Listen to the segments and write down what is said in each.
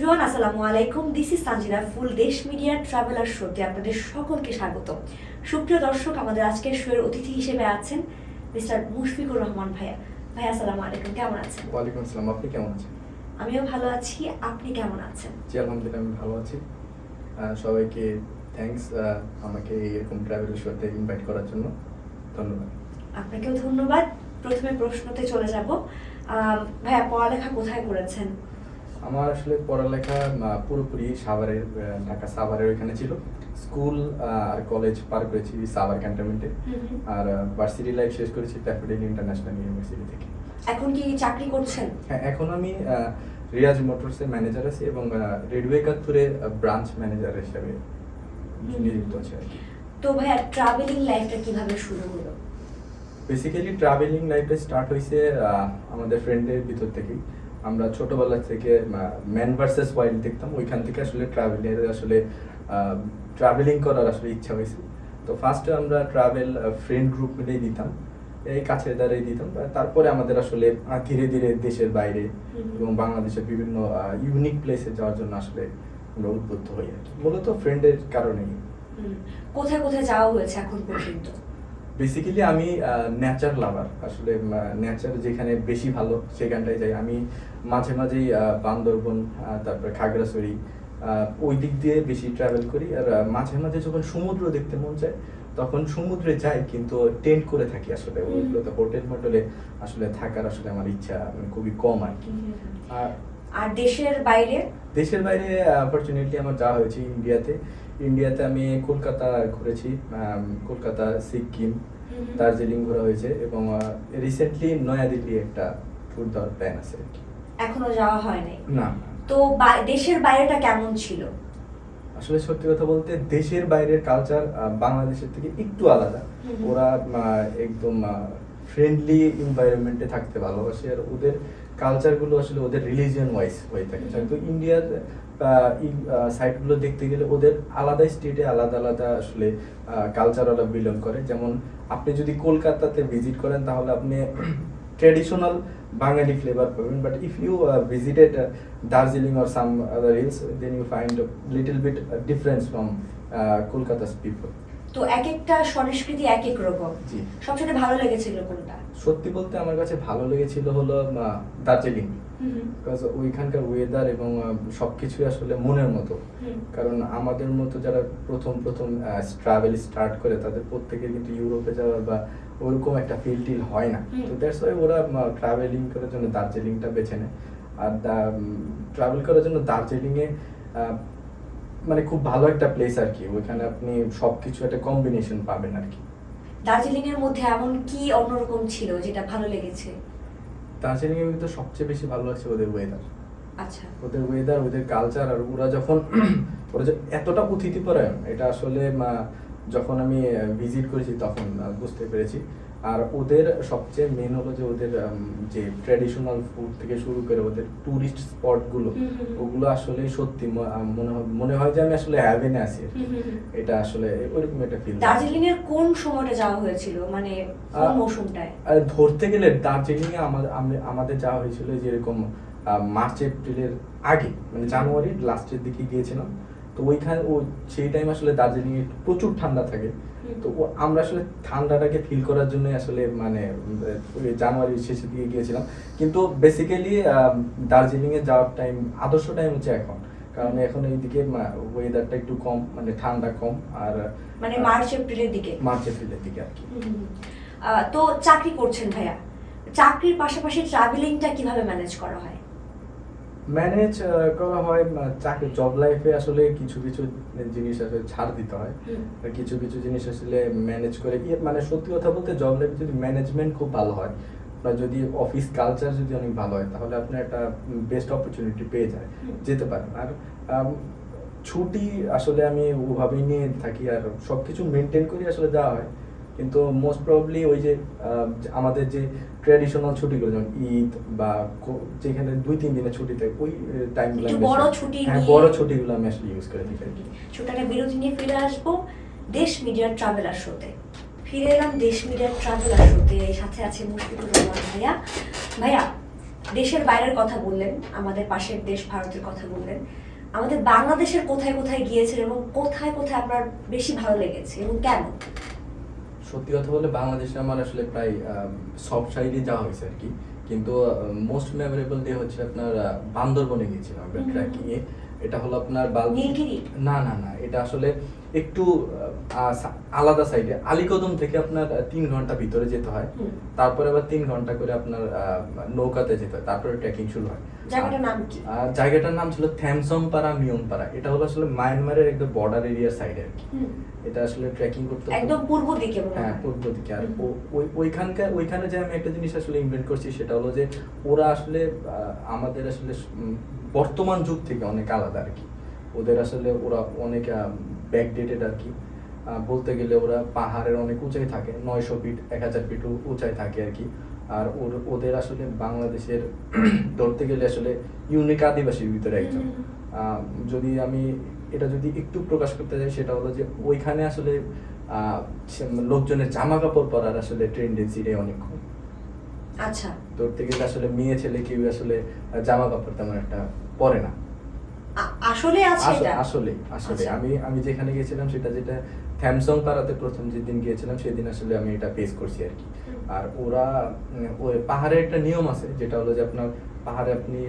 Everyone, আসসালামু আলাইকুম। This is Sanjida, ফুল দেশ মিডিয়া ট্রাভেলার শোতে আপনাদের সকলকে স্বাগত। সুপ্রিয় দর্শক, আমাদের আজকের শোয়ের অতিথি হিসেবে আছেন মিস্টার মুশফিকুর রহমান ভাইয়া। ভাইয়া আসসালামু আলাইকুম, কেমন আছেন? ওয়ালাইকুম আসসালাম, আপনি কেমন আছেন? আমিও ভালো আছি, আপনি কেমন আছেন? জি আলহামদুলিল্লাহ, আমি ভালো আছি। সবাইকে থ্যাঙ্কস আমাকে এরকম ট্রাভেল শোতে ইনভাইট করার জন্য, ধন্যবাদ। আপনাকেও ধন্যবাদ। প্রথমে প্রশ্নতে চলে যাব। ভাইয়া, পড়ালেখা কোথায় করেছেন? আমার আসলে পড়ালেখা পুরোপুরি সাভারের, ঢাকা সাভারের ওইখানে ছিল। স্কুল আর কলেজ পার করেছি সাভার ক্যান্টনমেন্টে, আর ভার্সিটি লাইফ শেষ করেছি ড্যাফোডিল ইন্টারন্যাশনাল ইউনিভার্সিটি থেকে। এখন কি চাকরি করছেন? হ্যাঁ, এখন আমি রিয়াজ মোটরসের ম্যানেজার আছি এবং রেডিও একাত্তরে ব্রাঞ্চ ম্যানেজার হিসেবে নিযুক্ত আছি আর কি। তো ভাইয়া, ট্রাভেলিং লাইফটা কিভাবে শুরু হলো? বেসিক্যালি ট্রাভেলিং লাইফটা স্টার্ট হয়েছে আমাদের ফ্রেন্ডের ভিতর থেকেই। আমরা ছোটবেলা থেকে ম্যান ভার্সেস ওয়াইল্ড দেখতাম, ওইখান থেকে আসলে ট্রাভেলিং করার আসলে ইচ্ছা হয়েছে। তো ফার্স্টে আমরা ট্রাভেল ফ্রেন্ড গ্রুপ মিলেই দিতাম, এই কাছের দ্বারাই দিতাম। তারপরে আমাদের আসলে ধীরে ধীরে দেশের বাইরে এবং বাংলাদেশের বিভিন্ন ইউনিক প্লেসে যাওয়ার জন্য আসলে আমরা উদ্বুদ্ধ হই আর কি, মূলত ফ্রেন্ডের কারণেই। কোথায় কোথায় যাওয়া হয়েছে এখন পর্যন্ত? বেসিক্যালি আমি নেচার লাভার, আসলে নেচার যেখানে বেশি ভালো সেখানটাই যাই। আমি মাঝে মাঝেই বান্দরবন, তারপরে খাগড়াছড়ি, ওই দিক দিয়ে বেশি ট্রাভেল করি। আর মাঝে মাঝে যখন সমুদ্র দেখতে মন চায় তখন সমুদ্রে যাই, কিন্তু টেন্ট করে থাকি। আসলে ওইগুলোতে হোটেল মোটেলে আসলে থাকার আসলে আমার ইচ্ছা খুবই কম আর কি। আর দেশের বাইরে? দেশের বাইরে অপরচুনিটি আমার যাওয়া হয়েছে ইন্ডিয়াতে আমি কলকাতা ঘুরেছি, কলকাতা, সিকিম, দার্জিলিং ঘোরা হয়েছে এবং রিসেন্টলি নয়াদিল্লি একটা ট্যুর দেওয়ার প্ল্যান আছে আর কি। এখনো যাওয়া হয়নি? না। তো দেশের বাইরেটা কেমন ছিল? আসলে সত্যি কথা বলতে দেশের বাইরের কালচার বাংলাদেশের থেকে একটু আলাদা। ওরা একদম ফ্রেন্ডলি এনভায়রনমেন্টে থাকতে ভালোবাসে, আর ওদের কালচারগুলো আসলে ওদের রিলিজিয়ন ওয়াইজ হয়ে থাকে। তো ইন্ডিয়ার সাইটগুলো দেখতে গেলে ওদের আলাদা স্টেটে আলাদা আলাদা আসলে কালচার ওরা বিলং করে। যেমন আপনি যদি কলকাতাতে ভিজিট করেন তাহলে আপনি ট্রেডিশনাল বাঙালি ফ্লেভার পাবেন, but if you visited Darjeeling or some other hills, then you find a little bit difference from Kolkata's people. তো এক একটা সংস্কৃতি এক এক রকম। জি। সবচেয়ে ভালো লেগেছিল কোনটা? সত্যি বলতে আমার কাছে ভালো লেগেছিল হলো দার্জিলিং, বিকজ ওইখানকার ওয়েদার এবং সবকিছুই আসলে মনের মতো। কারণ আমাদের মতো যারা প্রথম ট্রাভেল স্টার্ট করে তাদের প্রত্যেকের কিন্তু ইউরোপে যাওয়ার বা ওরকম একটা ফিল টিল হয় না। তো দ্যাটস ওয়াই ওরা ট্রাভেলিং করার জন্য দার্জিলিংটা বেছে নেয়। আর ট্রাভেল করার জন্য দার্জিলিংয়ে মানে খুব ভালো একটা প্লেস আর কি। ওইখানে আপনি সবকিছু একটা কম্বিনেশন পাবেন আর কি। দার্জিলিং এর মধ্যে এমন কি অন্যরকম ছিল যেটা ভালো লেগেছে? দার্জিলিং এর ভিতরে সবচেয়ে বেশি ভালো লাগছে ওদের ওয়েদার। আচ্ছা। ওদের ওয়েদার, ওদের কালচার, আর ওরা যখন ওরা যে এতটা অতিথিপরায়ণ, এটা আসলে যখন আমি ভিজিট করেছি তখন বুঝতে পেরেছি। আর ওদের সবচেয়ে মেন হলো যে ওদের যে ট্র্যাডিশনাল ফুড থেকে শুরু করে ওদের টুরিস্ট স্পটগুলো, ওগুলো আসলে সত্যি মনে হয় যে আমি আসলে হ্যাভেনে আছি। এটা আসলে ওইরকম একটা ফিল। দার্জিলিং এর কোন সময়টা যাওয়া হয়েছিল, মানে কোন মৌসুমটায়? ধরতে গেলে দার্জিলিং এ আমাদের যাওয়া হয়েছিল যেরকম মার্চ এপ্রিলের আগে, মানে জানুয়ারির লাস্টের দিকে গিয়েছিলাম। তো ওইখানে সেই টাইম আসলে দার্জিলিং এ প্রচুর ঠান্ডা থাকে। তো আমরা আসলে ঠান্ডাটাকে ফিল করার জন্য আসলে মানে জানুয়ারির শেষের দিকে গিয়েছিলাম। কিন্তু বেসিক্যালি দার্জিলিং এ যাওয়ার টাইম, আদর্শ টাইম হচ্ছে এখন, কারণ এখন এইদিকে ওয়েদারটা একটু কম, মানে ঠান্ডা কম। আর মানে মার্চ এপ্রিলের দিকে আর কি। তো চাকরি করছেন ভাইয়া, চাকরির পাশাপাশি ট্রাভেলিংটা কিভাবে ম্যানেজ করা হয়? ম্যানেজ করা হয় চাকরি জব লাইফে আসলে কিছু জিনিস আসলে ছাড় দিতে হয়, কিছু জিনিস আসলে ম্যানেজ করে মানে সত্যি কথা বলতে জব লাইফে যদি ম্যানেজমেন্ট খুব ভালো হয় বা যদি অফিস কালচার যদি অনেক ভালো হয় তাহলে আপনি একটা বেস্ট অপরচুনিটি পেয়ে যেতে পারেন। আর ছুটি আসলে আমি ওভাবেই নিয়ে থাকি আর সবকিছু মেনটেন করে আসলে যাওয়া হয়। কিন্তু মোস্ট প্রবাবলি ওই যে আমাদের যে ট্র্যাডিশনাল ছুটিগুলো যেমন ঈদ বা যেখানে 2-3 দিনের ছুটিতে ওই টাইমগুলো বড় ছুটিগুলো আমি আসলে ইউজ করে থাকি। ছোটটা বিরতি নিয়ে ফিরে আসবো দেশ মিডিয়া ট্রাভেলার শোতে। ফিরে এলাম দেশ মিডিয়া ট্রাভেলার শোতে, সাথে আছে মুশফিকুর রহমান ভাইয়া। দেশের বাইরের কথা বললেন, আমাদের পাশের দেশ ভারতের কথা বললেন, আমাদের বাংলাদেশের কোথায় কোথায় গিয়েছেন এবং কোথায় কোথায় আপনার বেশি ভালো লেগেছে এবং কেন? সত্যি কথা বলে বাংলাদেশে আমার আসলে প্রায় সব সাইডে যাওয়া হয়েছে আর কি, কিন্তু মোস্ট মেমোরেবল ডে হচ্ছে আপনার বান্দরবনে গিয়েছিলাম আমরা ট্রেকিং এ। এটা হলো আপনার নীলগিরি? না না না, এটা আসলে একটু আলাদা সাইডে, আলীকদম থেকে আপনার 3 ঘন্টা ভিতরে যেতে হয়, তারপরে আবার 3 ঘন্টা করে আপনার নৌকাতে যেতে হয়, তারপরে ট্রেকিং শুরু হয়। জায়গাটার নাম কি? জায়গাটার নাম ছিল থ্যামসংপাড়া মিয়নপাড়া। এটা হলো আসলে মায়ানমারের একদম বর্ডার এরিয়ার সাইডে আর কি। এটা আসলে ট্রেকিং করতে একদম পূর্ব দিকে মনে হয়। হ্যাঁ, পূর্ব দিকে। আর ওইখানে যে আমি একটা জিনিস আসলে ইনভেন্ট করছি সেটা হলো যে ওরা আসলে আমাদের আসলে বর্তমান যুগ থেকে অনেক আলাদা আর কি। ওদের আসলে ওরা অনেক ব্যাকডেটেড আর কি। বলতে গেলে ওরা পাহাড়ের অনেক উঁচাই থাকে, 900 ফিট 1000 ফিট উঁচাই থাকে আর কি। আর ওদের আসলে বাংলাদেশের ধরতে গেলে আসলে ইউনিক আদিবাসীর ভিতরে একজন। যদি আমি এটা যদি একটু প্রকাশ করতে যাই সেটা হলো যে ওইখানে আসলে লোকজনের জামা কাপড় পরার আসলে টেন্ডেন্সিটাই অনেক কম। আচ্ছা, ধরতে গেলে আসলে মেয়ে ছেলে কেউ আসলে জামা কাপড় তেমন একটা পরে না। আসলে আছে এটা? আসলে আচ্ছা। আমি যেখানে গিয়েছিলাম সেটা যেটা থ্যামসং পাড়াতে প্রথম যেদিন গিয়েছিলাম সেদিন আসলে আমি এটা ফেস করছি আর কি। আর ওরা ওই পাহাড়ে একটা নিয়ম আছে যেটা হলো যে আপনার পাহাড়ে আপনি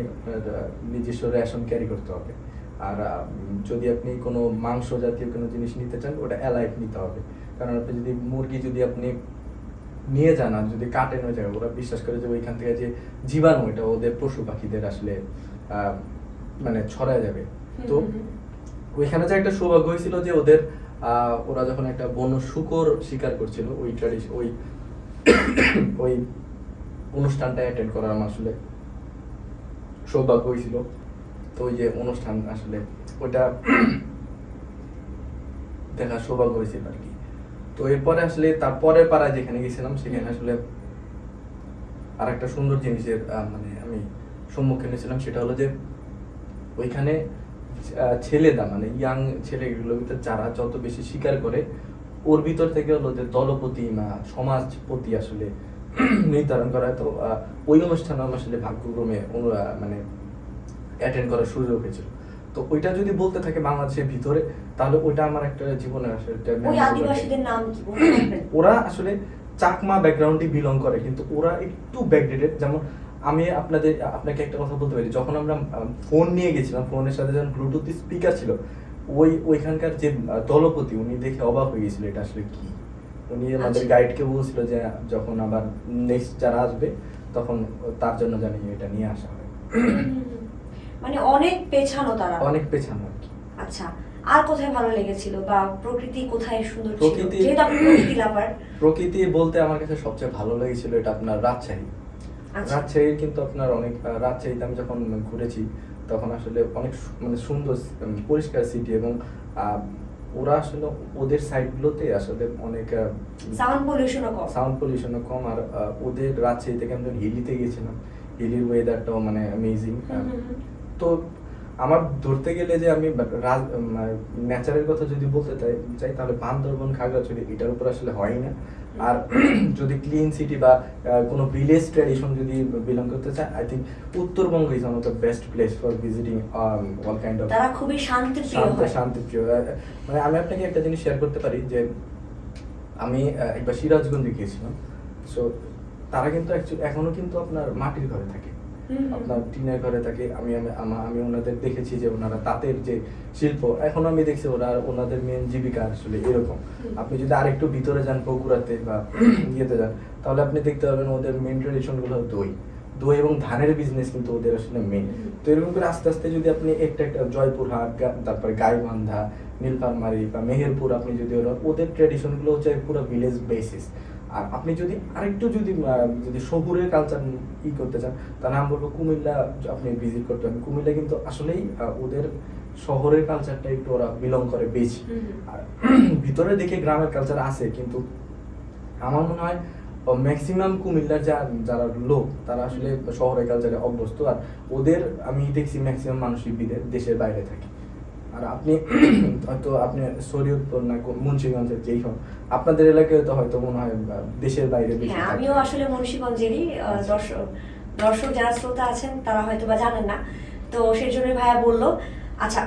নিজস্ব রেশন ক্যারি করতে হবে। আর যদি আপনি কোনো মাংস জাতীয় কোনো জিনিস নিতে চান ওটা অ্যালাইভ নিতে হবে, কারণ আপনি যদি মুরগি যদি আপনি নিয়ে যান আর যদি কাটেন ওই জায়গায়, ওরা বিশ্বাস করে যে ওইখান থেকে যে জীবাণু এটা ওদের পশু পাখিদের আসলে মানে ছড়ায় যাবে। তো ওইখানে যে একটা সৌভাগ্য হয়েছিল যে ওদের ওরা যখন একটা বন্য শূকর শিকার করছিল ওই ওই অনুষ্ঠানটা অ্যাটেন্ড করার আমার আসলে সৌভাগ্য হয়েছিল। তো ওই যে অনুষ্ঠান আসলে ওইটা দেখার সৌভাগ্য হয়েছিল আর কি। তো এরপরে আসলে তারপরে পাড়ায় যেখানে গেছিলাম সেখানে আসলে আর একটা সুন্দর জিনিসের মানে আমি সম্মুখীন হয়েছিলাম, সেটা হলো যে ওইখানে ছেলেরা মানে ইয়াং ছেলেগুলোর ভিতর যারা যত বেশি শিকার করে ওর ভিতর থেকে হলো যে দলপতি না সমাজপতি আসলে নির্ধারণ করা হয়। তো ওই অনুষ্ঠানে আমার আসলে ভাগ্যক্রমে মানে অ্যাটেন্ড করার সুযোগ হয়েছিল। তো ওইটা যদি বলতে থাকে বাংলাদেশের ভিতরে তাহলে ওইটা আমার একটা জীবনের আসলে ওই আদিবাসীদের নাম কি বলতে পারবেন? ওরা আসলে চাকমা ব্যাকগ্রাউন্ডে বিলং করে, কিন্তু ওরা একটু ব্যাকডেটেড। যেমন আমি আপনাকে একটা কথা বলতে পারি, যখন আমরা ফোন নিয়ে গেছিলাম ফোনের সাথে যখন ব্লুটুথ স্পিকার ছিল, ওইখানকার যে দলপতি উনি দেখে অবাক হয়ে গেছিল এটা আসলে কি। উনি আমাদের গাইডকে বলছিল যে যখন আবার নেক্সট যারা আসবে তখন তার জন্য জানি এটা নিয়ে আসা হয়। মানে অনেক পেছানো তারা, অনেক পেছানো আর কি। আচ্ছা, আর কোথায় ভালো লেগেছিল বা প্রকৃতি কোথায় সুন্দর ছিল? প্রকৃতি, যেহেতু আপনি প্রকৃতি লাভার। প্রকৃতি বলতে আমার কাছে সবচেয়ে ভালো লেগেছিল এটা আপনার রাজশাহী। রাজশাহীর কিন্তু আপনার অনেক রাজশাহীতে আমি যখন ঘুরেছি তখন আসলে অনেক মানে সুন্দর পরিষ্কার সিটি, এবং ওরা আসলে ওদের সাইডগুলোতে আসলে অনেক সাউন্ড পলিউশনও কম। আর ওদের রাজশাহী থেকে আমি হিলিতে গিয়েছিলাম, হিলির ওয়েদারটাও মানে অ্যামেজিং। তো আমার ধরতে গেলে যে আমি ন্যাচারের কথা যদি বলতে চাই তাহলে বান্দরবন খাগড়াছড়ি এটার উপর আসলে হয় না। আর যদি ক্লিন সিটি বা কোনো ভিলেজ ট্র্যাডিশন যদি বিলং করতে চায়, I think Uttarbanga is one of the best place for visiting all kind of. তারা খুবই শান্তিপ্রিয়। মানে আমি আপনাকে একটা জিনিস শেয়ার করতে পারি যে আমি একবার সিরাজগঞ্জে গিয়েছিলাম। সো তারা কিন্তু অ্যাকচুয়ালি এখনো কিন্তু আপনার মাটির ঘরে থাকে, আপনার টিনের ঘরে থাকে। আমি ওনাদের দেখেছি যে ওনারা তাঁতের যে শিল্প এখনো আমি দেখছি ওনাদের মেন জীবিকা আসলে এরকম। আপনি যদি আরেকটু ভিতরে যান বগুড়াতে বা ইয়েতে যান তাহলে আপনি দেখতে পাবেন ওদের মেন ট্রেডিশন গুলো দই এবং ধানের বিজনেস কিন্তু ওদের আসলে মেন। তো এরকম করে আস্তে আস্তে যদি আপনি একটা জয়পুরহাট, তারপরে গাইবান্ধা, নীলফামারী বা মেহেরপুর, আপনি যদি ওদের ট্রেডিশন গুলো হচ্ছে পুরো ভিলেজ বেসিস। আর আপনি যদি আরেকটু যদি শহুরের কালচার করতে চান তাহলে আমি বলবো কুমিল্লা আপনি ভিজিট করতে পারেন। কুমিল্লা কিন্তু আসলেই ওদের শহরের কালচারটা একটু ওরা বিলং করে বেশি। আর ভিতরে দেখে গ্রামের কালচার আছে, কিন্তু আমার মনে হয় ম্যাক্সিমাম কুমিল্লার যারা লোক তারা আসলে শহরের কালচারে অভ্যস্ত। আর ওদের আমি দেখছি ম্যাক্সিমাম মানুষই দেশের বাইরে থাকে। আর আপনি হয়তো আপনি শরীয়তপুর না মুন্সিগঞ্জের যেই হন, আপনাদের এলাকায় তো হয়তো মনে হয় দেশের বাইরে বেশি। হ্যাঁ, আমিও আসলে মুন্সিগঞ্জেরই। দর্শক যারা শ্রোতা আছেন তারা হয়তো বা জানেন না, তো সেই জন্য ভাইয়া বললো আচ্ছা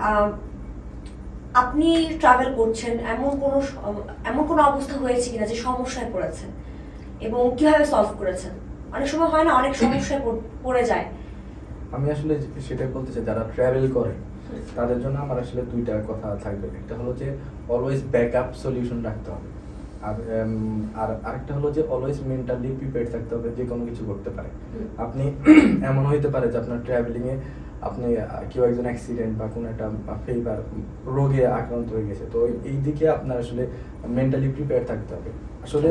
আপনি ট্রাভেল করছেন, এমন কোনো অবস্থা হয়েছে কিনা যে সমস্যায় পড়েছেন এবং কিভাবে সলভ করেছেন? অনেক সময় হয় না, অনেক সমস্যায় পড়ে যায়। আমি আসলে সেটাই বলতে চাই, যারা ট্রাভেল করে তাদের জন্য আমার আসলে দুইটা কথা থাকবে। একটা হলো যে অলওয়েজ ব্যাকআপ সলিউশন রাখতে হবে, আর আরেকটা হলো যে অলওয়েজ মেন্টালি প্রিপেয়ার থাকতে হবে, যে কোনো কিছু করতে পারে। আপনি এমন হইতে পারে যে আপনার ট্রাভেলিংয়ে আপনি কেউ একজন অ্যাক্সিডেন্ট বা কোনো একটা ফেভার রোগে আক্রান্ত হয়ে গেছে, তো এই দিকে আপনার আসলে মেন্টালি প্রিপেয়ার থাকতে হবে। আসলে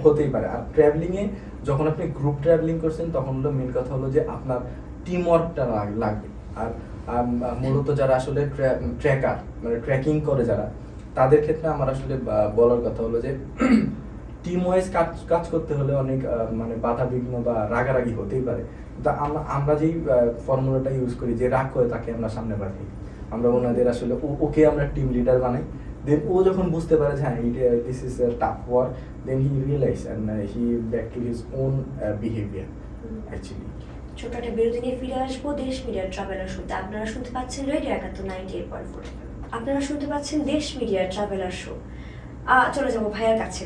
হতেই পারে। আর ট্রাভেলিংয়ে যখন আপনি গ্রুপ ট্রাভেলিং করছেন তখন হলো মেন কথা হলো যে আপনার টিম ওয়ার্কটা লাগবে। আর মূলত যারা আসলে ট্র্যাকার মানে ট্র্যাকিং করে যারা, তাদের ক্ষেত্রে আমার আসলে বলার কথা হলো যে টিম ওয়াইজ কাজ করতে হলে অনেক মানে বাধা বিঘ্ন বা রাগারাগি হতেই পারে। তা আমরা যেই ফর্মুলাটা ইউজ করি, যে রাগ করে তাকে আমরা সামনে পাঠাই, আমরা ওনাদের আসলে ওকে আমরা টিম লিডার বানাই। দেন ও যখন বুঝতে পারে যে হ্যাঁ this is a tough work, then he realize and he back to his own behaviour actually. ছোট একটা বিরতি নিয়ে ফিরে আসবো দেশ মিডিয়ার ট্রাভেলার শোতে। আপনারা শুনতে পাচ্ছেন রেডিও 71 98.4। আপনারা শুনতে পাচ্ছেন দেশ মিডিয়ার ট্রাভেলার শো। চলে যাবো ভাইয়ার কাছে।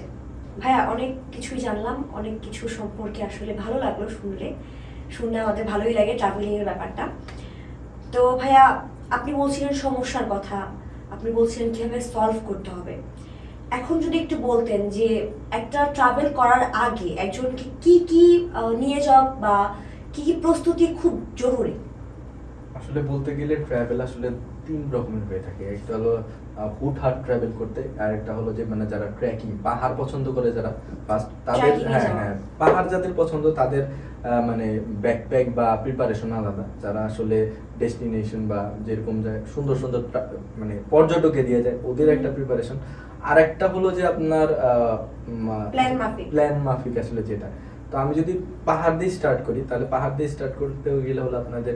ভাইয়া, অনেক কিছুই জানলাম, অনেক কিছু সম্পর্কে আসলে ভালো লাগলো শুনলে আমাদের ভালোই লাগে ট্রাভেলিং এর ব্যাপারটা। তো ভাইয়া, আপনি বলছিলেন সমস্যার কথা, আপনি বলছিলেন কিভাবে সলভ করতে হবে। এখন যদি একটু বলতেন যে একটা ট্রাভেল করার আগে একজনকে কি নিয়ে যাওয়া বা কি প্রস্তুতি খুব জরুরি? আসলে বলতে গেলে ট্রাভেল আসলে তিন রকমের হয়ে থাকে। একটা হলো হুটহাট ট্রাভেল করতে, আর একটা হলো যে মানে যারা ট্রেকিং পাহাড় পছন্দ করে যারা, ফার্স্ট তাদের হ্যাঁ পাহাড় যাদের পছন্দ তাদের মানে ব্যাকপ্যাক বা প্রিপারেশন আলাদা। যারা আসলে ডেস্টিনেশন বা যেরকম যায় সুন্দর সুন্দর মানে পর্যটক এরিয়া যায়, ওদের একটা প্রিপারেশন। আর একটা হলো যে আপনার প্ল্যান মাফিক আসলে যেটা। তো আমি যদি পাহাড় দিয়ে স্টার্ট করি, তাহলে পাহাড় দিয়ে স্টার্ট করতে গেলে হলো আপনাদের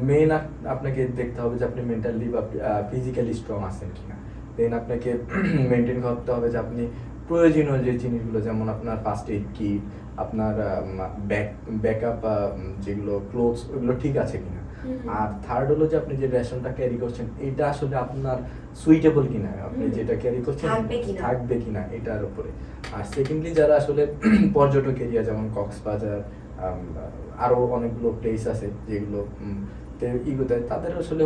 মেইন আপনাকে দেখতে হবে যে আপনি মেন্টালি বা ফিজিক্যালি স্ট্রং আছেন কিনা। দেন আপনাকে মেনটেন করতে হবে যে আপনি প্রয়োজনীয় যে জিনিসগুলো, যেমন আপনার ফার্স্ট এইড কিট, আপনার ব্যাকআপ যেগুলো ক্লোথস, ওগুলো ঠিক আছে কিনা। আর থার্ড হলো যে আপনি যে রেশনটা ক্যারি করছেন এটা আসলে আপনার সুইটেবল কিনা, আপনি যেটা ক্যারি করছেন থাকবে কিনা এটার উপরে। আর সেকেন্ডলি যারা আসলে পর্যটক এরিয়া যেমন কক্সবাজার, আরো অনেকগুলো প্লেস আছে যেগুলো ইগোতে, তাদের আসলে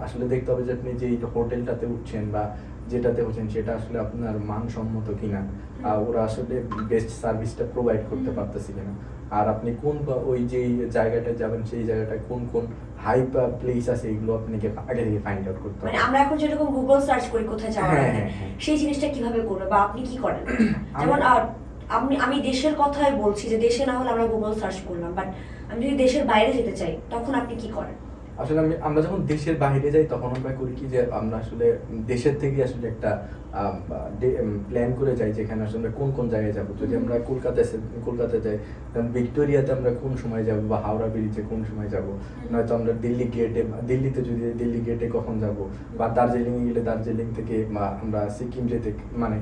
আসলে দেখতে হবে যে আপনি যে হোটেলটাতে উঠছেন বা যেটাতে হচ্ছেন সেটা আসলে আপনার মানসম্মত কিনা, ওরা আসলে বেস্ট সার্ভিসটা প্রোভাইড করতে পারতেছে কিনা। আর আপনি কোন ওই যে জায়গাটায় যাবেন সেই জায়গাটায় কোন কোন হাইপ প্লেস আছে, এগুলো আপনাকে আগে থেকে ফাইন্ড আউট করতে হবে। মানে আমরা এখন যেরকম গুগল সার্চ করি কোথায় যাওয়া যায়, সেই জিনিসটা কিভাবে করবে বা আপনি কি করেন? যেমন আমি দেশের কথাই বলছি, যে দেশে না হলে আমরা গুগল সার্চ করলাম, বাট আমি যদি দেশের বাইরে যেতে চাই তখন আপনি কি করেন? আসলে আমরা যখন দেশের বাইরে যাই তখন আমরা করি কি যে আমরা আসলে দেশের থেকে আসলে একটা প্ল্যান করে যাই যেখানে আসলে কোন কোন জায়গায় যাব। যদি আমরা কলকাতায় যাই, তখন ভিক্টোরিয়াতে আমরা কোন সময় যাব, বা হাওড়া ব্রিজে কোন সময় যাব, নয়তো আমরা দিল্লিতে যদি দিল্লি গেটে কখন যাব, বা দার্জিলিং এ গেলে দার্জিলিং থেকে বা আমরা সিকিম যেতে মানে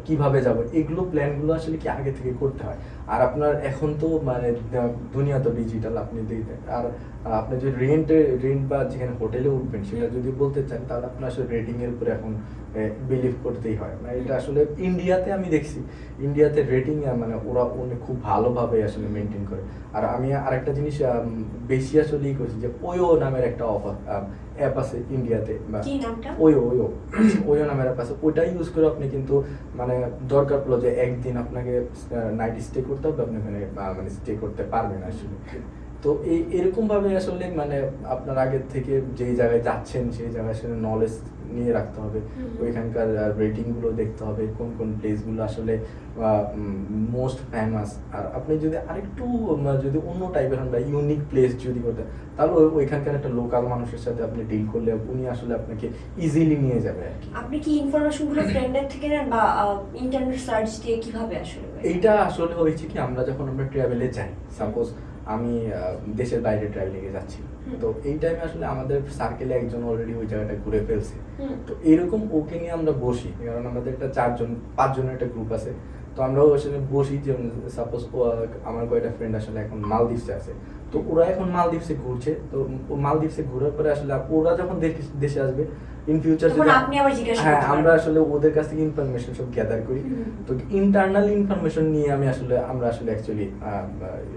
কিভাবে যাব, এগুলো প্ল্যানগুলো আসলে কি আগে থেকে করতে হয়। আর আপনার এখন তো মানে দুনিয়া তো ডিজিটাল, আপনি আর আপনি যদি রেন্ট বা যেখানে হোটেলে উঠবেন সেটা যদি বলতে চান, তাহলে আপনার আসলে রেটিং এর উপরে এখন বিলিভ করতেই হয়। মানে এটা আসলে ইন্ডিয়াতে আমি দেখছি, ইন্ডিয়াতে রেটিং মানে ওরা খুব ভালোভাবে আসলে মেনটেন করে। আর আমি আরেকটা জিনিস বেশি আসলে করছি যে ওয়ো নামের একটা অ্যাপ আছে ইন্ডিয়াতে, ওয়ো নামের অ্যাপ আছে, ওইটা ইউজ করে আপনি কিন্তু মানে দরকার পড়লো যে একদিন আপনাকে নাইট স্টে করতে হবে, আপনি ওখানে মানে স্টে করতে পারবেন আসলে। তো এরকম ভাবে আসলে মানে আপনার আগে থেকে যেই জায়গায় যাচ্ছেন সেই জায়গায় আসলে নলেজ নিয়ে রাখতে হবে, ওইখানকার রেটিং গুলো দেখতে হবে, কোন কোন প্লেস গুলো আসলে মোস্ট ফেমাস। আর আপনি যদি আরেকটু যদি অন্য টাইপের হন বা ইউনিক প্লেস যদি করতে, তাহলে ওইখানকার একটা লোকাল মানুষের সাথে আপনি ডিল করলে উনি আসলে আপনাকে ইজিলি নিয়ে যাবে আর কি। আপনি কি ইনফরমেশন গুলো ফ্রেন্ডের থেকে নেন বা ইন্টারনেট সার্চ দিয়ে কিভাবে আসলে? এইটা আসলে হয়েছে কি, আমরা যখন আমরা ট্রাভেলে যাই, সাপোজ আমি দেশের বাইরে ট্রাভেলিংয়ে যাচ্ছি, তো এই টাইমে আসলে আমাদের সার্কেলে একজন অলরেডি ওই জায়গাটা ঘুরে ফেলছে, তো এরকম ওকে নিয়ে আমরা বসি, কারণ আমাদের একটা 4-5 জনের একটা গ্রুপ আছে, তো আমরাও আসলে বসি, যেমন সাপোজ আমার কয়েকটা ফ্রেন্ড আসলে এখন মালদ্বীপসে আছে, তো ওরা এখন মালদ্বীপসে ঘুরছে, তো মালদ্বীপসে ঘোরার পরে আসলে ওরা যখন দেশে আসবে ইন ফিউচার, তখন আপনি আবার জিজ্ঞাসা হ্যাঁ করতে আমরা পারবেন। আসলে ওদের কাছ থেকে ইনফরমেশন সব গ্যাদার করি। তো ইন্টারনাল ইনফরমেশন নিয়ে আমরা আসলে অ্যাকচুয়ালি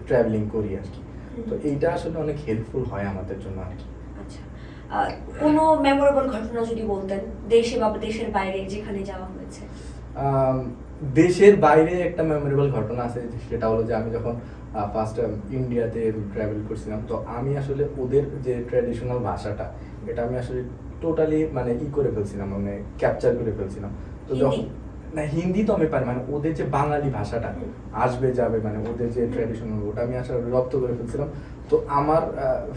ট্রাভেলিং করি আর কি। তো এইটা আসলে অনেক হেল্পফুল হয় আমাদের জন্য আর কি। আচ্ছা, কোনো মেমোরেবল ঘটনা যদি বলতেন, দেশে বা দেশের বাইরে যেখানে যাওয়া হয়েছে? দেশের বাইরে একটা মেমোরেবল ঘটনা আছে, সেটা হলো যে আমি যখন ফার্স্ট ইন্ডিয়াতে ট্রাভেল করছিলাম, তো আমি আসলে ওদের যে ট্র্যাডিশনাল ভাষাটা, এটা আমি আসলে টোটালি মানে করে ফেলছিলাম, মানে ক্যাপচার করে ফেলছিলাম। তো যখন না হিন্দি তো আমি পারি, মানে ওদের যে বাঙালি ভাষাটা আসবে যাবে, মানে ওদের যে ট্র্যাডিশনাল, ওটা আমি আসলে রপ্ত করে ফেলছিলাম। তো আমার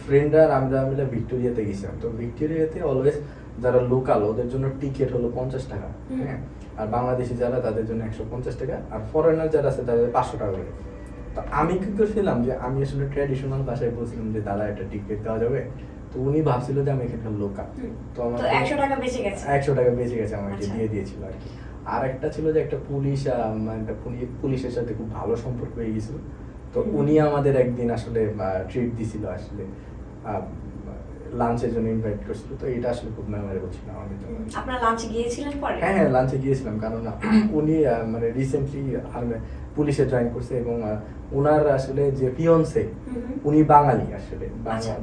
ফ্রেন্ডরা আমরা মিলে ভিক্টোরিয়াতে গেছিলাম। তো ভিক্টোরিয়াতে অলওয়েজ যারা লোকাল ওদের জন্য টিকিট হলো 50 টাকা, হ্যাঁ, আর বাংলাদেশি যারা তাদের জন্য 150 টাকা, আর ফরেনার যারা আছে তাদের 500 টাকা করে। তো আমি কি করছিলাম যে আমি আসলে ট্র্যাডিশনাল ভাষায় বলছিলাম যে দাদা একটা টিকিট দেওয়া যাবে, তো উনি ভাবছিল যে আমি এখানকার লোকাল, তো আমার 100 টাকা বেঁচে গেছে। 100 টাকা বেঁচে গেছে, আমাকে আচ্ছা। দিয়ে দিয়েছিল আর কি। আর একটা ছিল যে একটা পুলিশ, একটা পুলিশের সাথে খুব ভালো সম্পর্ক হয়ে গেছিল, তো উনি আমাদের একদিন আসলে ট্রিট দিছিল, আসলে লাঞ্চের জন্য ইনভাইট করছিল। তো এটা আসলে খুব মেমোরেবল ছিল আমাদের জন্য। আপনারা লাঞ্চে গিয়েছিলেন পরে? হ্যাঁ হ্যাঁ, লাঞ্চে গিয়েছিলাম, কারণ উনি মানে রিসেন্টলি পুলিশে জয়েন করছে, এবং ওনার আসলে যে ফিয়ন্সে উনি বাঙালি আসলে, আচ্ছা,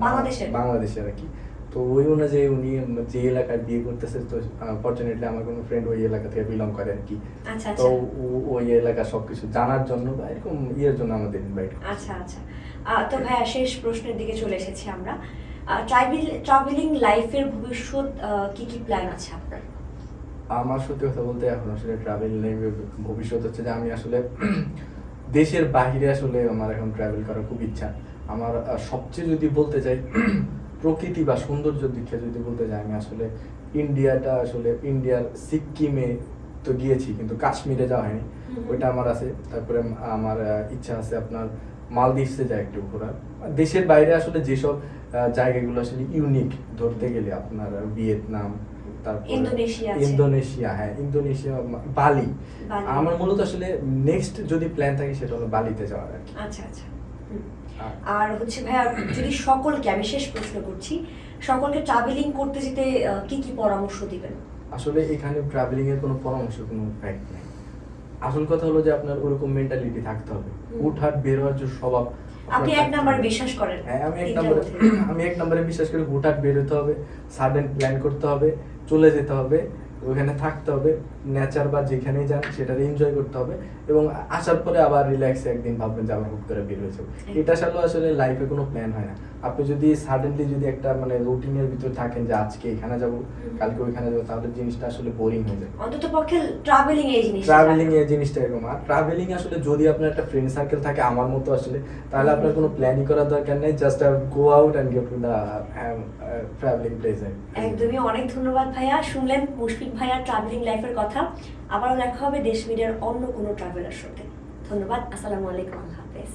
বাংলাদেশের আর কি। তো ওই অনুযায়ী উনি যে এলাকায় বিয়ে করতেছে, তো ফরচুনেটলি আমার কোনো ফ্রেন্ড ওই এলাকা থেকে বিলং করে আর কি। আচ্ছা তো আচ্ছা ওই এলাকা সবকিছু জানার জন্য বা এরকম জন্য আমাদের ইনভাইট। আচ্ছা আচ্ছা। তো ভাইয়া, শেষ প্রশ্নের দিকে চলে এসেছি আমরা। ট্রাভেলিং লাইফের ভবিষ্যৎ কি কি প্ল্যান আছে আপনার? আমার সত্যি কথা বলতে এখন আসলে ট্রাভেল লাইফের ভবিষ্যৎ হচ্ছে যে আমি আসলে দেশের বাইরে আসলে আমার এখন ট্রাভেল করার খুব ইচ্ছা। আমার সবচেয়ে যদি বলতে চাই প্রকৃতি বা সৌন্দর্যের দিকে যদি বলতে চাই, আমি আসলে ইন্ডিয়ার সিকিমে তো গিয়েছি, কিন্তু কাশ্মীরে যাওয়া হয়নি, ওইটা আমার আছে। তারপরে আমার ইচ্ছা আছে আপনার মালদ্বীপসে যায় একটু ঘোরার। দেশের বাইরে আসলে যেসব জায়গাগুলো আসলে ইউনিক ধরতে গেলে আপনার ভিয়েতনাম, তারপর ইন্দোনেশিয়া, হ্যাঁ ইন্দোনেশিয়া, বালি। আমার মূলত আসলে নেক্সট যদি প্ল্যান থাকে সেটা হলো বালিতে যাওয়ার আর কি। আচ্ছা আচ্ছা। আর হচ্ছে ভাইয়া, যদি সকলকে, আমি শেষ প্রশ্ন করছি, সকলকে ট্রাভেলিং করতে যেতে কি কি পরামর্শ দিবেন? আসলে এখানে ট্রাভেলিং এর কোনো পরামর্শ, কোনো ফ্যাক্ট নেই। আসল কথা হলো যে আপনার ওরকম মেন্টালিটি থাকতে হবে, উঠাট বের হওয়ার যে স্বভাব। আপনি এক নম্বরে বিশ্বাস করেন? হ্যাঁ, আমি এক নম্বরে বিশ্বাস করি। হুটহাট বের হতে হবে, সাডেন প্ল্যান করতে হবে, চলে যেতে হবে, ওখানে থাকতে হবে, নেচার বা যেখানেই যান সেটার এনজয় করতে হবে, এবং আসার পরে আবার রিল্যাক্সে একদিন ভাববেন যে আবার হুট করে বের হয়েছে। এটা আসলে লাইফে কোনো প্ল্যান হয় না। আপনি যদি সাডেনলি যদি একটা মানে রুটিনের ভিতর থাকেন যে আজকে এখানে যাব, কালকে ওইখানে যাব, তাহলে জিনিসটা আসলে বোরিং হয়ে যায়। অন্ততপক্ষে ট্রাভেলিং এই জিনিসটা এরকম। আর ট্রাভেলিং আসলে যদি আপনার একটা ফ্রেন্ড সার্কেল থাকে আমার মতো আসলে, তাহলে আপনার কোনো প্ল্যানই করার দরকার নেই, just go out and go to the travelling place. একদমই। অনেক ধন্যবাদ ভাইয়া। শুনলেন মুশফিক ভাইয়া ট্রাভেলিং লাইফের কথা। আবারও দেখা হবে দেশ মিডিয়ার অন্য কোনো ট্রাভেলার সাথে। ধন্যবাদ। আসসালামু আলাইকুম। আল্লাহ হাফেজ।